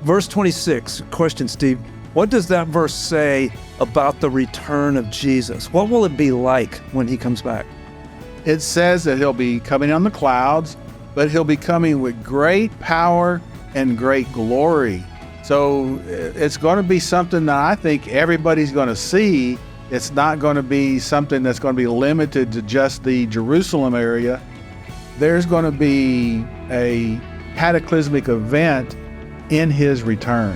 verse 26, question, Steve. What does that verse say about the return of Jesus? What will it be like when he comes back? It says that he'll be coming on the clouds, but he'll be coming with great power and great glory. So it's going to be something that I think everybody's going to see. It's not going to be something that's going to be limited to just the Jerusalem area. There's going to be a cataclysmic event in his return.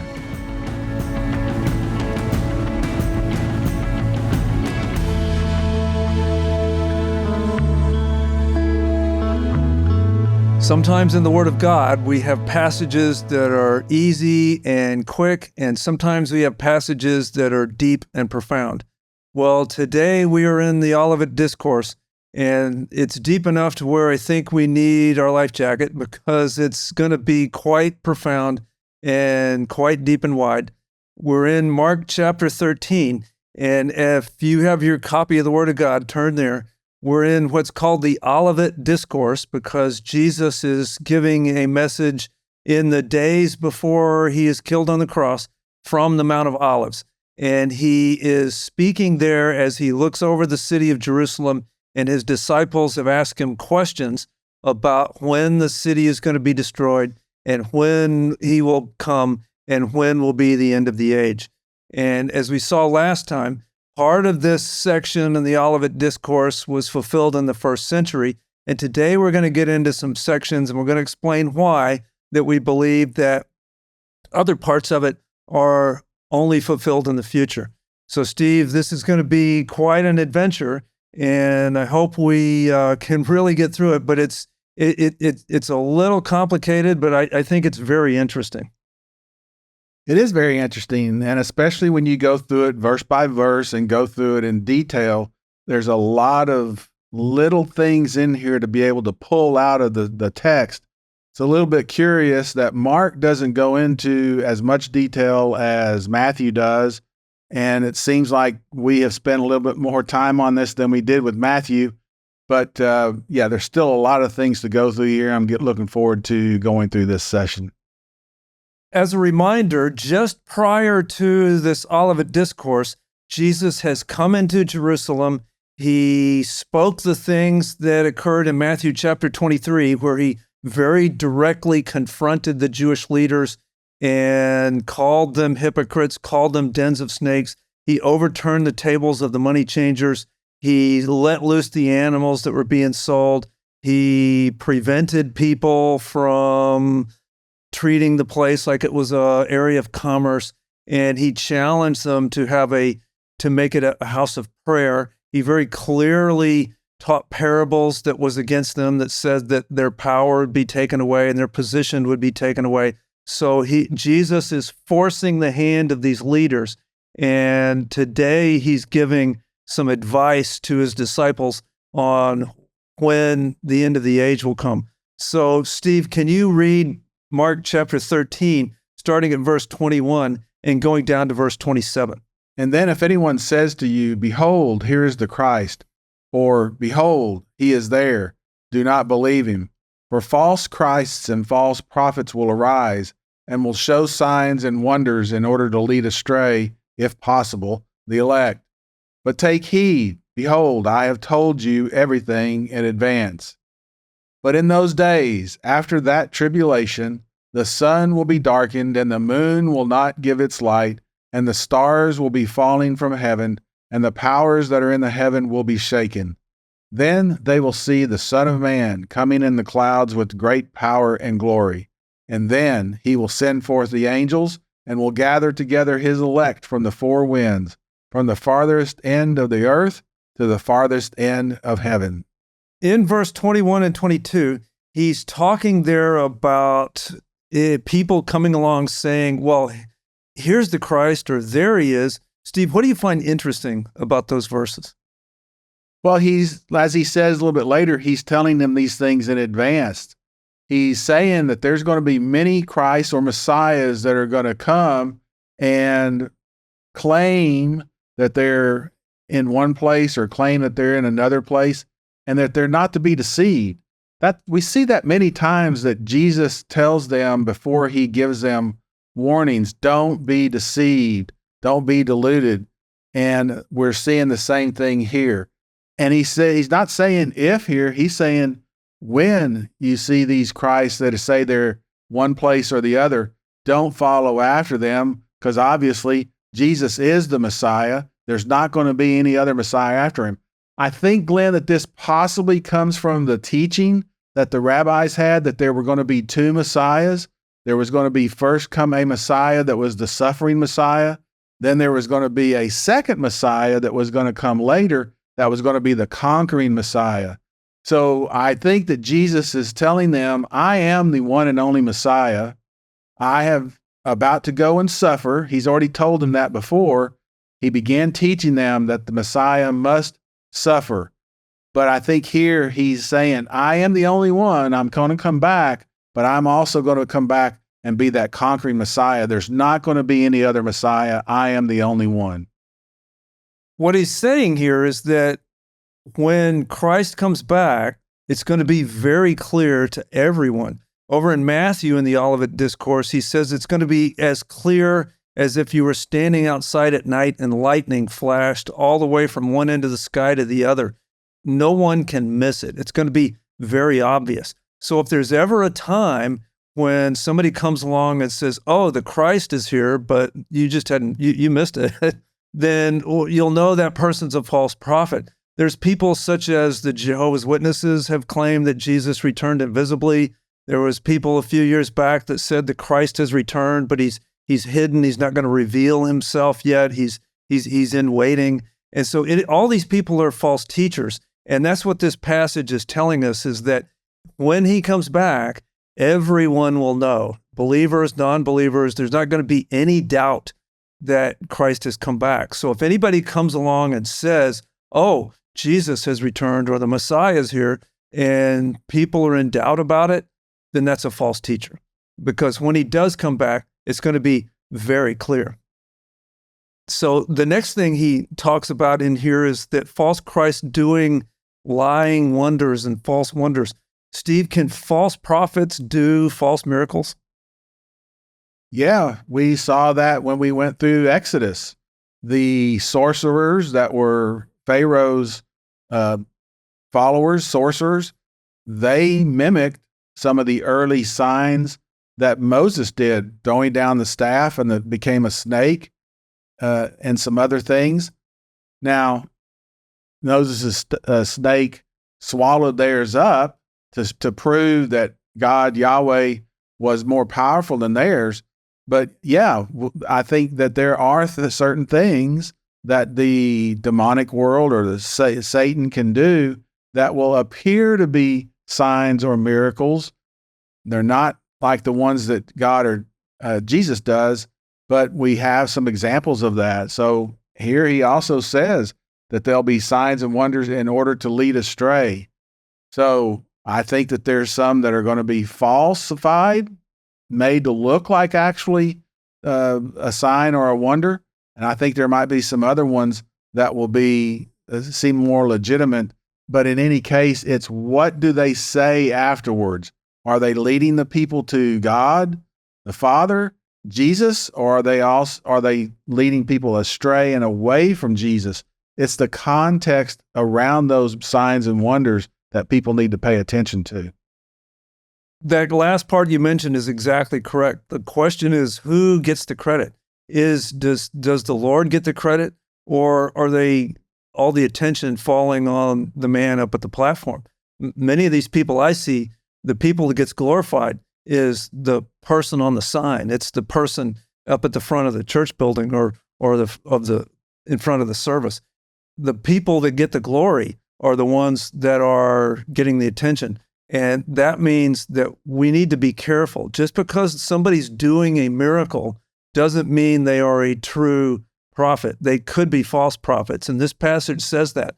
Sometimes in the Word of God, we have passages that are easy and quick, and sometimes we have passages that are deep and profound. Well, today we are in the Olivet Discourse, and it's deep enough to where I think we need our life jacket because it's going to be quite profound and quite deep and wide. We're in Mark chapter 13, and if you have your copy of the Word of God, turn there. We're in what's called the Olivet Discourse because Jesus is giving a message in the days before he is killed on the cross from the Mount of Olives. And he is speaking there as he looks over the city of Jerusalem, and his disciples have asked him questions about when the city is going to be destroyed and when he will come and when will be the end of the age. And as we saw last time, part of this section in the Olivet Discourse was fulfilled in the first century. And today we're going to get into some sections and we're going to explain why that we believe that other parts of it are only fulfilled in the future. So Steve, this is going to be quite an adventure, and I hope we can really get through it, but it's a little complicated, but I think it's very interesting. It is very interesting, and especially when you go through it verse by verse and go through it in detail, there's a lot of little things in here to be able to pull out of the text. It's a little bit curious that Mark doesn't go into as much detail as Matthew does, and it seems like we have spent a little bit more time on this than we did with Matthew. But there's still a lot of things to go through here. I'm looking forward to going through this session. As a reminder, just prior to this Olivet Discourse, Jesus has come into Jerusalem. He spoke the things that occurred in Matthew chapter 23, where he very directly confronted the Jewish leaders and called them hypocrites, called them dens of snakes. He overturned the tables of the money changers. He let loose the animals that were being sold. He prevented people from treating the place like it was an area of commerce, and he challenged them to make it a house of prayer. He very clearly taught parables that was against them, that said that their power would be taken away and their position would be taken away. So Jesus is forcing the hand of these leaders, and today he's giving some advice to his disciples on when the end of the age will come. So Steve, can you read Mark chapter 13, starting at verse 21 and going down to verse 27? And then if anyone says to you, "Behold, here is the Christ," or "Behold, he is there," do not believe him. For false Christs and false prophets will arise and will show signs and wonders in order to lead astray, if possible, the elect. But take heed, behold, I have told you everything in advance. But in those days, after that tribulation, the sun will be darkened, and the moon will not give its light, and the stars will be falling from heaven, and the powers that are in the heaven will be shaken. Then they will see the Son of Man coming in the clouds with great power and glory. And then he will send forth the angels, and will gather together his elect from the four winds, from the farthest end of the earth to the farthest end of heaven. In verse 21 and 22, he's talking there about people coming along saying, well, here's the Christ, or there he is. Steve, what do you find interesting about those verses? Well, as he says a little bit later, he's telling them these things in advance. He's saying that there's going to be many Christs or Messiahs that are going to come and claim that they're in one place or claim that they're in another place, and that they're not to be deceived. That we see that many times, that Jesus tells them before he gives them warnings. Don't be deceived. Don't be deluded. And we're seeing the same thing here. And he's not saying if here, he's saying when you see these Christs that say they're one place or the other, don't follow after them, because obviously Jesus is the Messiah. There's not going to be any other Messiah after him. I think, Glenn, that this possibly comes from the teaching that the rabbis had, that there were going to be two Messiahs. There was going to be first come a Messiah that was the suffering Messiah. Then there was going to be a second Messiah that was going to come later, that was going to be the conquering Messiah. So I think that Jesus is telling them, I am the one and only Messiah. I have about to go and suffer. He's already told them that before. He began teaching them that the Messiah must suffer. But I think here he's saying, I am the only one. I'm going to come back, but I'm also going to come back and be that conquering Messiah. There's not going to be any other Messiah. I am the only one. What he's saying here is that when Christ comes back, it's going to be very clear to everyone. Over in Matthew, in the Olivet Discourse, he says it's going to be as clear as if you were standing outside at night and lightning flashed all the way from one end of the sky to the other. No one can miss it. It's going to be very obvious. So if there's ever a time when somebody comes along and says, oh, the Christ is here, but you just you missed it, then you'll know that person's a false prophet. There's people such as the Jehovah's Witnesses have claimed that Jesus returned invisibly. There was people a few years back that said that Christ has returned, but he's hidden. He's not going to reveal himself yet. He's in waiting. And so all these people are false teachers. And that's what this passage is telling us, is that when he comes back, everyone will know. Believers, non-believers, there's not going to be any doubt that Christ has come back. So if anybody comes along and says, oh, Jesus has returned or the Messiah is here, and people are in doubt about it, then that's a false teacher. Because when he does come back, it's going to be very clear. So the next thing he talks about in here is that false Christ doing lying wonders and false wonders. Steve, can false prophets do false miracles? Yeah, we saw that when we went through Exodus. The sorcerers that were Pharaoh's followers, sorcerers, they mimicked some of the early signs that Moses did, throwing down the staff and it became a snake, and some other things. Now, Moses' snake swallowed theirs up to prove that God, Yahweh, was more powerful than theirs. But yeah, I think that there are certain things that the demonic world or the Satan can do that will appear to be signs or miracles. They're not like the ones that God or Jesus does, but we have some examples of that. So here he also says that there'll be signs and wonders in order to lead astray. So I think that there's some that are going to be falsified, made to look like actually a sign or a wonder. And I think there might be some other ones that will be seem more legitimate. But in any case, it's what do they say afterwards? Are they leading the people to God, the Father, Jesus, or are they leading people astray and away from Jesus? It's the context around those signs and wonders that people need to pay attention to. That last part you mentioned is exactly correct. The question is, who gets the credit? Does the Lord get the credit, or are they all the attention falling on the man up at the platform? Many of these people I see, the people that gets glorified is the person on the sign. It's the person up at the front of the church building or in front of the service. The people that get the glory are the ones that are getting the attention. And that means that we need to be careful. Just because somebody's doing a miracle doesn't mean they are a true prophet. They could be false prophets. And this passage says that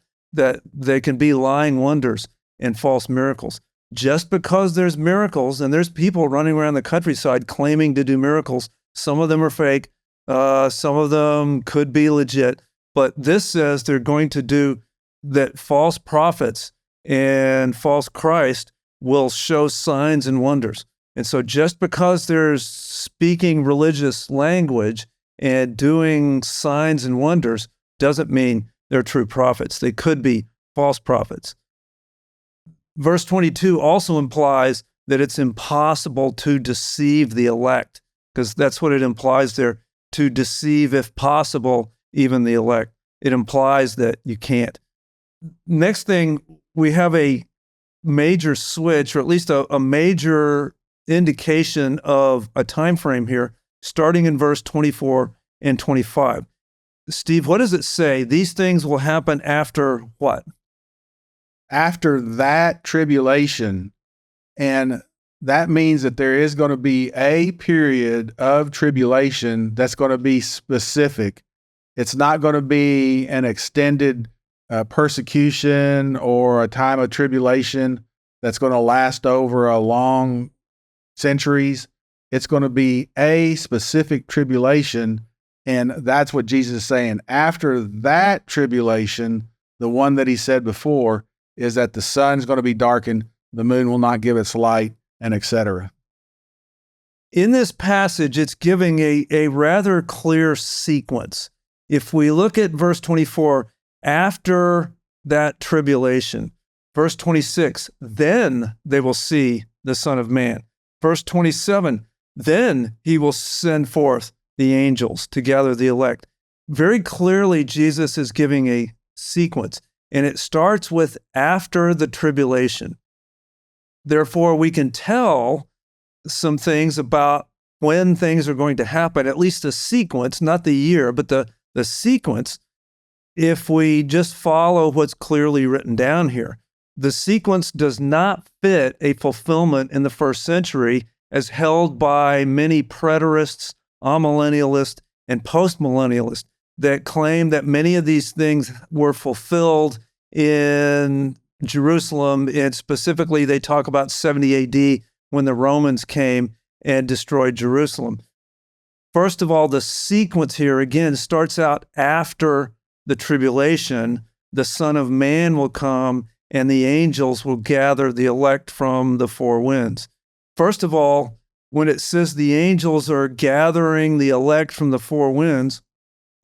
they can be lying wonders and false miracles. Just because there's miracles, and there's people running around the countryside claiming to do miracles, some of them are fake, some of them could be legit, but this says they're going to do that. False prophets and false Christ will show signs and wonders. And so just because they're speaking religious language and doing signs and wonders doesn't mean they're true prophets. They could be false prophets. Verse 22 also implies that it's impossible to deceive the elect, because that's what it implies there, to deceive, if possible, even the elect. It implies that you can't. Next thing, we have a major switch, or at least a major indication of a time frame here, starting in verse 24 and 25. Steve, what does it say? These things will happen after what? After that tribulation, and that means that there is going to be a period of tribulation that's going to be specific. It's not going to be an extended persecution or a time of tribulation that's going to last over a long centuries. It's going to be a specific tribulation, and that's what Jesus is saying. After that tribulation, the one that he said before is that the sun's going to be darkened, the moon will not give its light, and etc. In this passage, it's giving a rather clear sequence. If we look at verse 24, after that tribulation, verse 26, then they will see the Son of Man. Verse 27, then he will send forth the angels to gather the elect. Very clearly, Jesus is giving a sequence, and it starts with after the tribulation. Therefore, we can tell some things about when things are going to happen, at least a sequence, not the year, but the sequence, if we just follow what's clearly written down here. The sequence does not fit a fulfillment in the first century as held by many preterists, amillennialists, and postmillennialists that claim that many of these things were fulfilled in Jerusalem, and specifically they talk about 70 AD when the Romans came and destroyed Jerusalem. First of all, the sequence here again starts out after the tribulation. The Son of Man will come and the angels will gather the elect from the four winds. First of all, when it says the angels are gathering the elect from the four winds,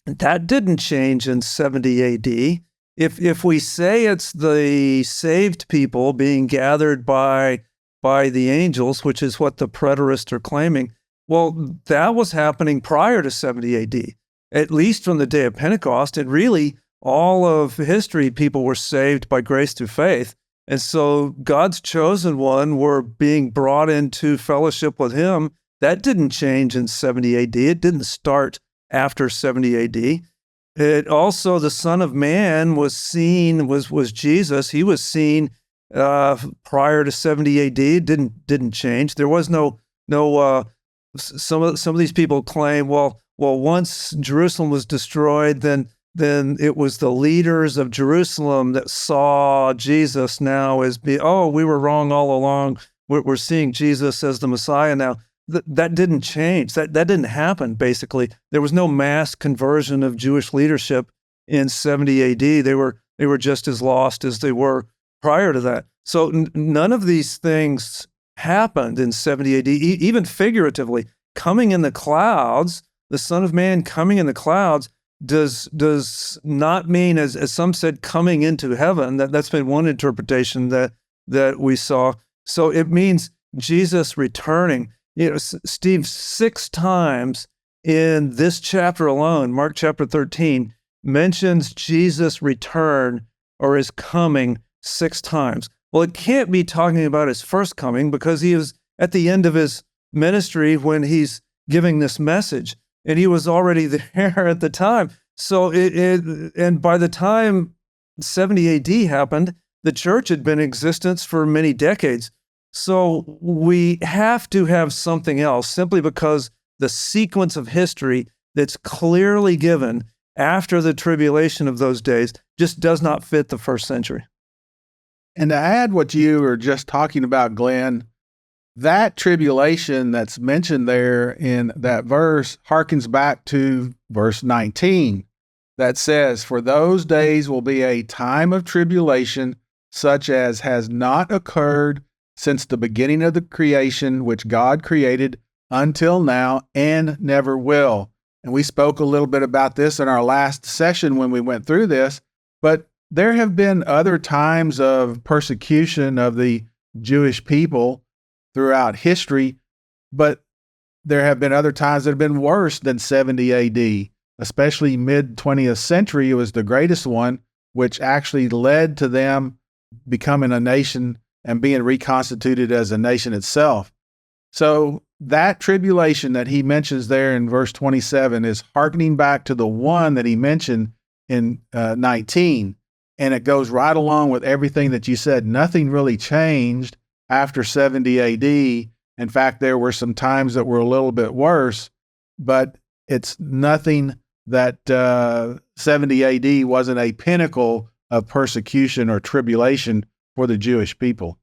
that didn't change in 70 AD. If we say it's the saved people being gathered by the angels, which is what the preterists are claiming, well, that was happening prior to 70 AD, at least from the day of Pentecost. And really, all of history, people were saved by grace through faith. And so God's chosen one were being brought into fellowship with him. That didn't change in 70 AD. It didn't start after 70 AD. It also, the Son of Man was seen, was Jesus. He was seen prior to 70 AD. It didn't change. There was no some of these people claim, well, once Jerusalem was destroyed, then it was the leaders of Jerusalem that saw Jesus now as we were wrong all along. We're seeing Jesus as the Messiah now. That didn't change. That didn't happen, basically. There was no mass conversion of Jewish leadership in 70 AD. They were just as lost as they were prior to that. So none of these things happened in 70 AD, even figuratively. Coming in the clouds, the Son of Man coming in the clouds does not mean, as some said, coming into heaven. That's been one interpretation that we saw. So it means Jesus returning. Steve, 6 times in this chapter alone, Mark chapter 13, mentions Jesus' return or his coming 6 times. Well, it can't be talking about his first coming, because he was at the end of his ministry when he's giving this message, and he was already there at the time. So and by the time 70 AD happened, the church had been in existence for many decades. So we have to have something else, simply because the sequence of history that's clearly given after the tribulation of those days just does not fit the first century. And to add what you were just talking about, Glenn, that tribulation that's mentioned there in that verse harkens back to verse 19 that says, "For those days will be a time of tribulation such as has not occurred since the beginning of the creation, which God created until now and never will. And we spoke a little bit about this in our last session when we went through this, but there have been other times of persecution of the Jewish people throughout history, but there have been other times that have been worse than 70 AD, especially mid-20th century. It was the greatest one, which actually led to them becoming a nation and being reconstituted as a nation itself. So that tribulation that he mentions there in verse 27 is hearkening back to the one that he mentioned in 19. And it goes right along with everything that you said. Nothing really changed after 70 AD. In fact, there were some times that were a little bit worse, but it's nothing that 70 AD wasn't a pinnacle of persecution or tribulation for the Jewish people.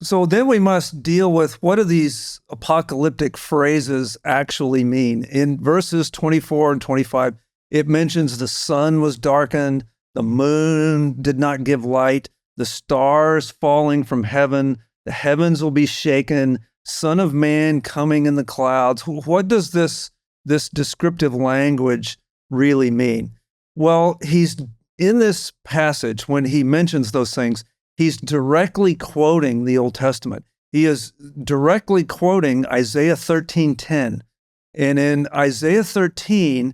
So then we must deal with what do these apocalyptic phrases actually mean. In verses 24 and 25, it mentions the sun was darkened, the moon did not give light, the stars falling from heaven, the heavens will be shaken, Son of Man coming in the clouds. What does this descriptive language really mean? Well, he's in this passage, when he mentions those things, he's directly quoting the Old Testament. He is directly quoting Isaiah 13:10. And in Isaiah 13,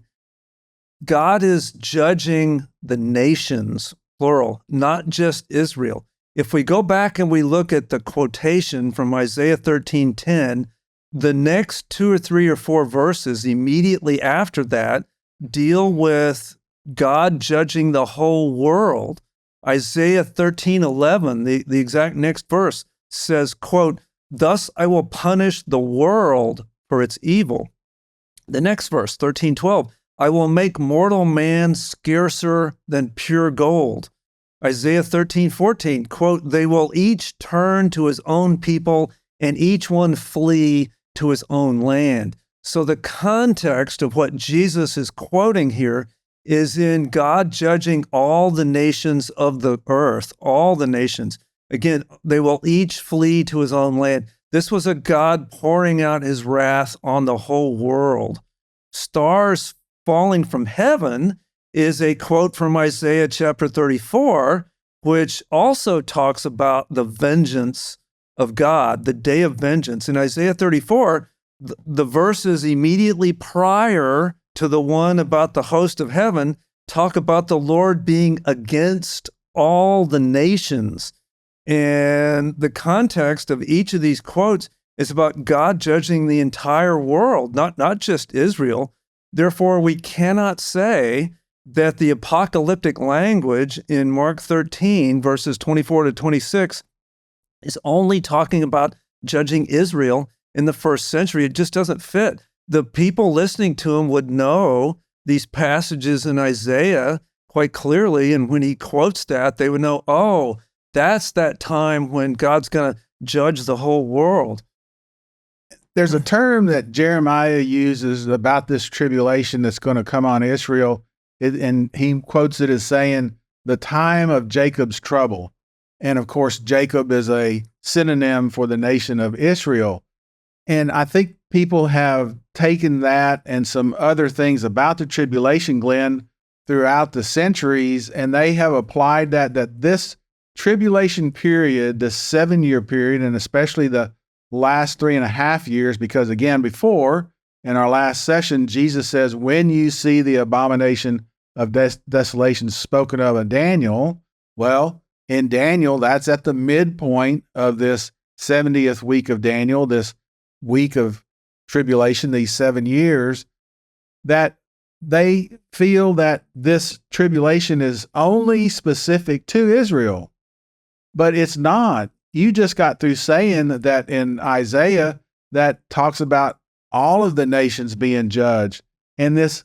God is judging the nations, plural, not just Israel. If we go back and we look at the quotation from Isaiah 13:10, the next 2 or 3 or 4 verses immediately after that deal with God judging the whole world. Isaiah 13:11, the exact next verse, says, quote, "Thus I will punish the world for its evil." The next verse, 13:12, "I will make mortal man scarcer than pure gold." Isaiah 13:14, quote, "They will each turn to his own people and each one flee to his own land." So the context of what Jesus is quoting here is in God judging all the nations of the earth, all the nations. Again, they will each flee to his own land. This was a God pouring out his wrath on the whole world. Stars falling from heaven is a quote from Isaiah chapter 34, which also talks about the vengeance of God, the day of vengeance. In Isaiah 34, the verses immediately prior to the one about the host of heaven talk about the Lord being against all the nations. And the context of each of these quotes is about God judging the entire world, not just Israel. Therefore, we cannot say that the apocalyptic language in Mark 13, verses 24 to 26, is only talking about judging Israel in the first century. It just doesn't fit. The people listening to him would know these passages in Isaiah quite clearly, and when he quotes that, they would know, oh, that's that time when God's going to judge the whole world. There's a term that Jeremiah uses about this tribulation that's going to come on Israel, and he quotes it as saying, the time of Jacob's trouble. And of course, Jacob is a synonym for the nation of Israel. And I think people have taken that and some other things about the tribulation, Glenn, throughout the centuries, and they have applied that this tribulation period, this 7-year period, and especially the last 3.5 years, because again, before, in our last session, Jesus says, when you see the abomination of desolation spoken of in Daniel, well, in Daniel, that's at the midpoint of this 70th week of Daniel, this week of tribulation, these 7 years, that they feel that this tribulation is only specific to Israel. But it's not. You just got through saying that in Isaiah that talks about all of the nations being judged. And this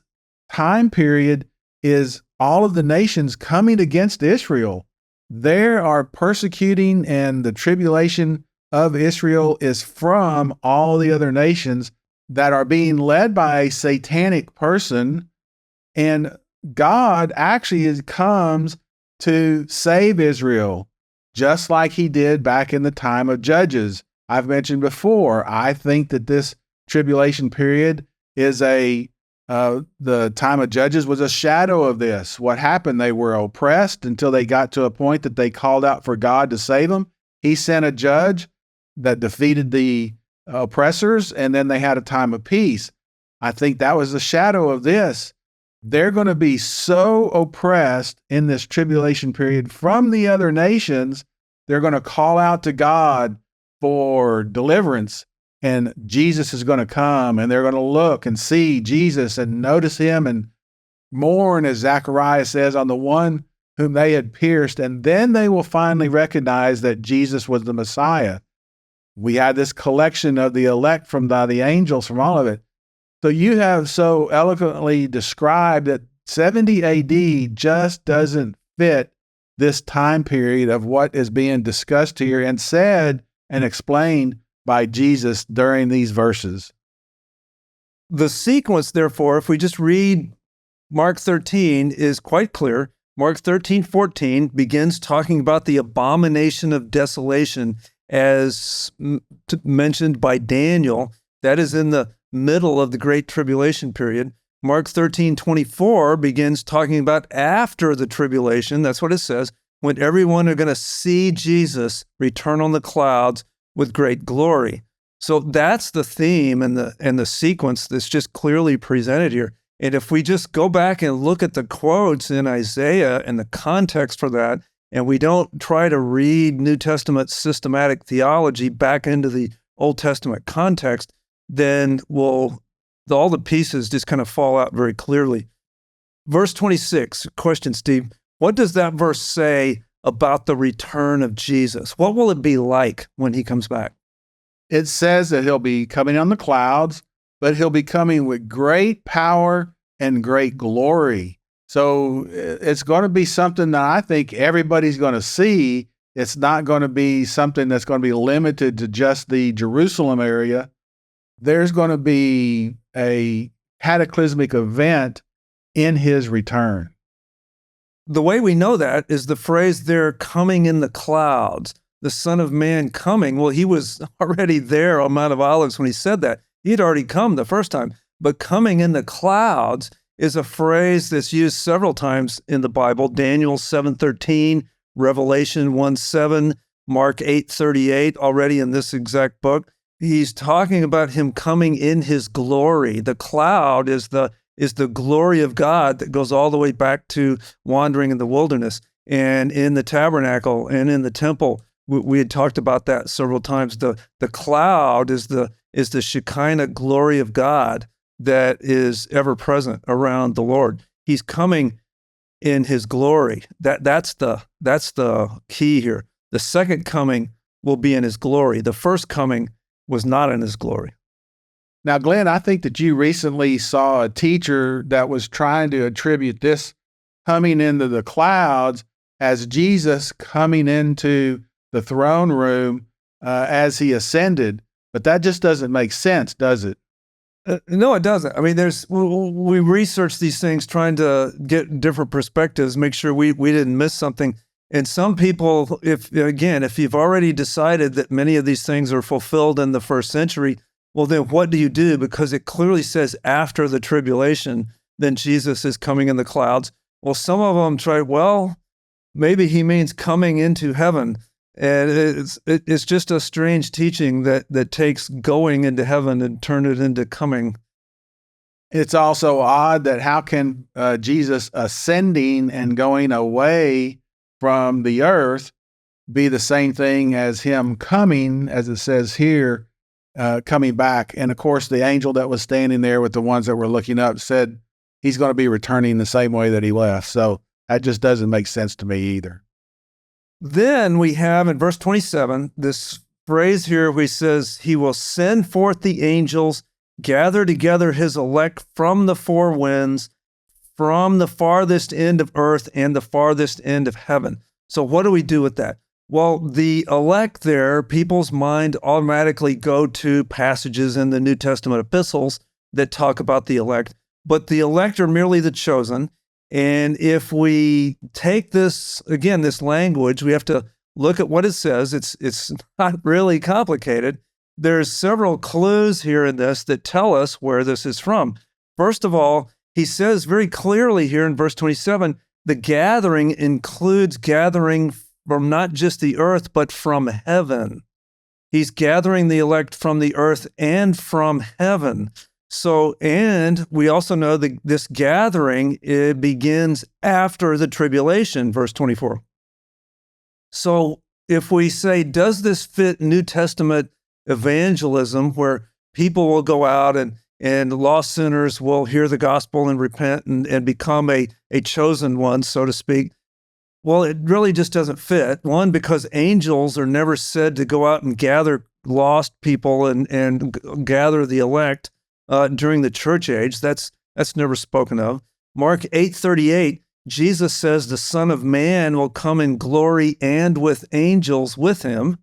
time period is all of the nations coming against Israel. They are persecuting, and the tribulation of Israel is from all the other nations that are being led by a satanic person. And God actually comes to save Israel. just like he did back in the time of Judges. I've mentioned before, I think that this tribulation period is the time of Judges was a shadow of this. What happened? They were oppressed until they got to a point that they called out for God to save them. He sent a judge that defeated the oppressors, and then they had a time of peace. I think that was the shadow of this. They're going to be so oppressed in this tribulation period from the other nations, they're going to call out to God for deliverance, and Jesus is going to come, and they're going to look and see Jesus and notice him and mourn, as Zechariah says, on the one whom they had pierced, and then they will finally recognize that Jesus was the Messiah. We had this collection of the elect from the angels from Olivet. So you have so eloquently described that 70 AD just doesn't fit this time period of what is being discussed here and said and explained by Jesus during these verses. The sequence, therefore, if we just read Mark 13, is quite clear. Mark 13:14 begins talking about the abomination of desolation as mentioned by Daniel. That is in the middle of the Great Tribulation period. Mark 13:24 begins talking about after the tribulation. That's what it says, when everyone are going to see Jesus return on the clouds with great glory. So that's the theme and the sequence that's just clearly presented here. And if we just go back and look at the quotes in Isaiah and the context for that, and we don't try to read New Testament systematic theology back into the Old Testament context, then all the pieces just kind of fall out very clearly. Verse 26, question, Steve, what does that verse say about the return of Jesus? What will it be like when he comes back? It says that he'll be coming on the clouds, but he'll be coming with great power and great glory. So it's going to be something that I think everybody's going to see. It's not going to be something that's going to be limited to just the Jerusalem area. There's going to be a cataclysmic event in his return. The way we know that is the phrase, they're coming in the clouds, the Son of Man coming. Well, he was already there on Mount of Olives when he said that. He had already come the first time. But coming in the clouds is a phrase that's used several times in the Bible. Daniel 7:13, Revelation 1:7, Mark 8:38, already in this exact book. He's talking about him coming in his glory. The cloud is the glory of God that goes all the way back to wandering in the wilderness and in the tabernacle and in the temple. We had talked about that several times. The cloud is the Shekinah glory of God that is ever present around the Lord. He's coming in his glory. That's the key here. The second coming will be in his glory. The first coming was not in his glory. Now, Glenn, I think that you recently saw a teacher that was trying to attribute this coming into the clouds as Jesus coming into the throne room as he ascended. But that just doesn't make sense, does it? No, it doesn't. I mean, we research these things trying to get different perspectives, make sure we didn't miss something. And some people, if you've already decided that many of these things are fulfilled in the first century, well, then what do you do? Because it clearly says after the tribulation, then Jesus is coming in the clouds. Well, some of them try, maybe he means coming into heaven. And it's just a strange teaching that takes going into heaven and turn it into coming. It's also odd that how can Jesus ascending and going away from the earth be the same thing as him coming, as it says here, coming back. And of course, the angel that was standing there with the ones that were looking up said he's going to be returning the same way that he left. So that just doesn't make sense to me either. Then we have in verse 27, this phrase here where he says, he will send forth the angels, gather together his elect from the four winds, from the farthest end of earth and the farthest end of heaven. So what do we do with that? Well, the elect there, people's mind automatically go to passages in the New Testament epistles that talk about the elect, but the elect are merely the chosen. And if we take this, again, this language, we have to look at what it says. It's not really complicated. There's several clues here in this that tell us where this is from. First of all, he says very clearly here in verse 27, the gathering includes gathering from not just the earth, but from heaven. He's gathering the elect from the earth and from heaven. So, and we also know that this gathering, it begins after the tribulation, verse 24. So if we say, does this fit New Testament evangelism where people will go out and lost sinners will hear the gospel and repent and become a chosen one, so to speak? Well, it really just doesn't fit. One, because angels are never said to go out and gather lost people and gather the elect during the church age. That's never spoken of. Mark 8:38, Jesus says the Son of Man will come in glory and with angels with him.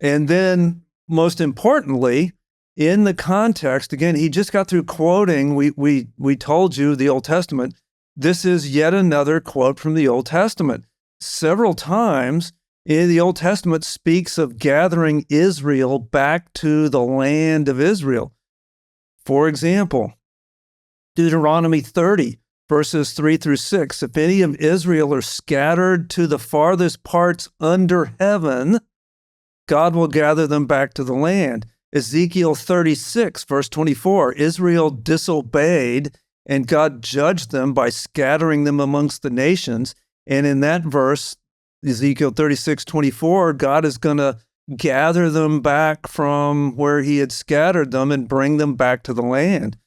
And then, most importantly, in the context, again, he just got through quoting, we told you, the Old Testament. This is yet another quote from the Old Testament. Several times in the Old Testament speaks of gathering Israel back to the land of Israel. For example, Deuteronomy 30, verses 3 through 6, if any of Israel are scattered to the farthest parts under heaven, God will gather them back to the land. Ezekiel 36, verse 24, Israel disobeyed, and God judged them by scattering them amongst the nations. And in that verse, Ezekiel 36:24, God is going to gather them back from where he had scattered them and bring them back to the land.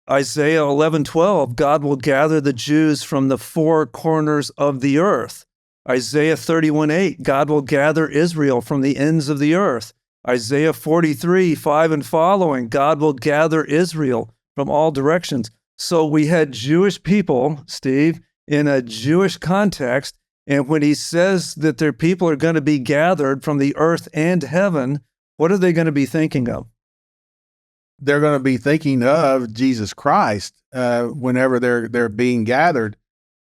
Isaiah 11:12, God will gather the Jews from the four corners of the earth. Isaiah 31:8, God will gather Israel from the ends of the earth. Isaiah 43:5 and following, God will gather Israel from all directions. So we had Jewish people, Steve, in a Jewish context, and when he says that their people are going to be gathered from the earth and heaven, what are they going to be thinking of? They're going to be thinking of Jesus Christ whenever they're being gathered.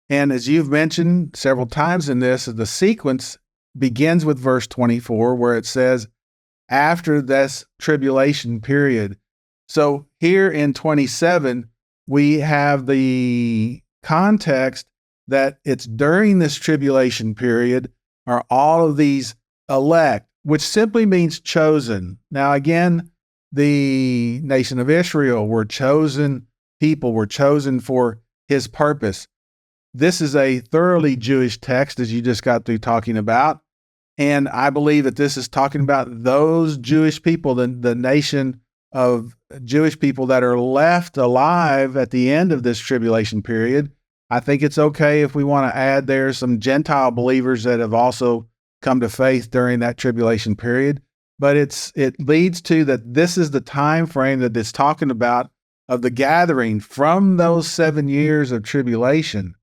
And as you've mentioned several times in this, the sequence begins with verse 24, where it says, after this tribulation period. So here in 27, we have the context that it's during this tribulation period are all of these elect, which simply means chosen. Now, again, the nation of Israel were chosen people, were chosen for his purpose. This is a thoroughly Jewish text, as you just got through talking about. And I believe that this is talking about those Jewish people, the nation of Jewish people that are left alive at the end of this tribulation period. I think it's okay if we want to add there some Gentile believers that have also come to faith during that tribulation period. But it leads to that this is the time frame that it's talking about of the gathering from those 7 years of tribulation.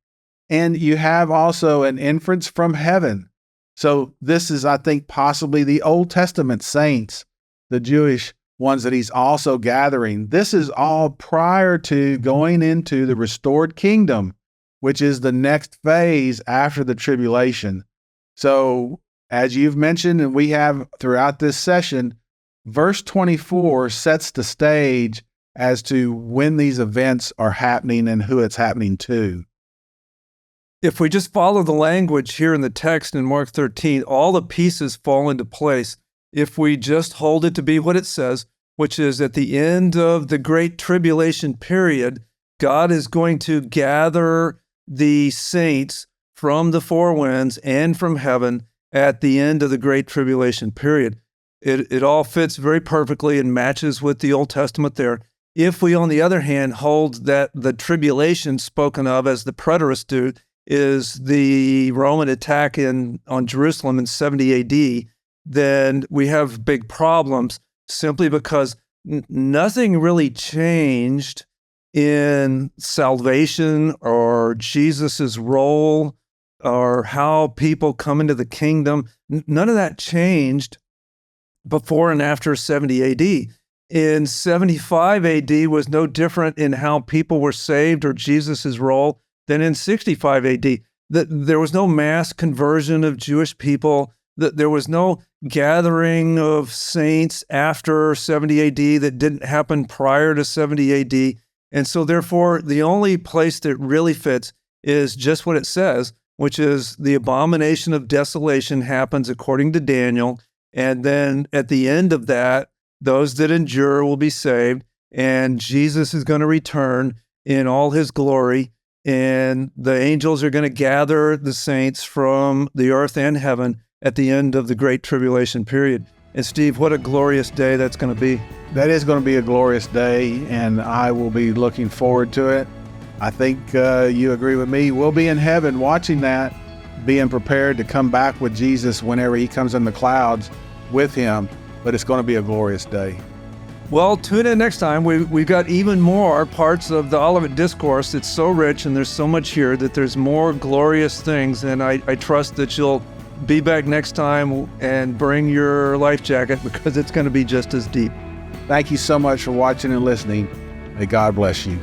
And you have also an inference from heaven. So this is, I think, possibly the Old Testament saints, the Jewish ones that he's also gathering. This is all prior to going into the restored kingdom, which is the next phase after the tribulation. So as you've mentioned, and we have throughout this session, verse 24 sets the stage as to when these events are happening and who it's happening to. If we just follow the language here in the text in Mark 13, all the pieces fall into place. If we just hold it to be what it says, which is at the end of the great tribulation period, God is going to gather the saints from the four winds and from heaven at the end of the great tribulation period. It all fits very perfectly and matches with the Old Testament there. If we, on the other hand, hold that the tribulation spoken of, as the preterists do, is the Roman attack on Jerusalem in 70 AD, then we have big problems simply because nothing really changed in salvation or Jesus's role or how people come into the kingdom. None of that changed before and after 70 AD. In 75 AD was no different in how people were saved or Jesus's role than in 65 AD. There was no mass conversion of Jewish people. There was no gathering of saints after 70 AD that didn't happen prior to 70 AD. And so therefore, the only place that really fits is just what it says, which is the abomination of desolation happens according to Daniel. And then at the end of that, those that endure will be saved, and Jesus is going to return in all his glory, and the angels are going to gather the saints from the earth and heaven at the end of the Great Tribulation period. And Steve, what a glorious day that's going to be. That is going to be a glorious day, and I will be looking forward to it. I think you agree with me. We'll be in heaven watching that, being prepared to come back with Jesus whenever he comes in the clouds with him, but it's going to be a glorious day. Well, tune in next time. We've got even more parts of the Olivet Discourse. It's so rich, and there's so much here that there's more glorious things, and I trust that you'll be back next time and bring your life jacket, because it's going to be just as deep. Thank you so much for watching and listening. May God bless you.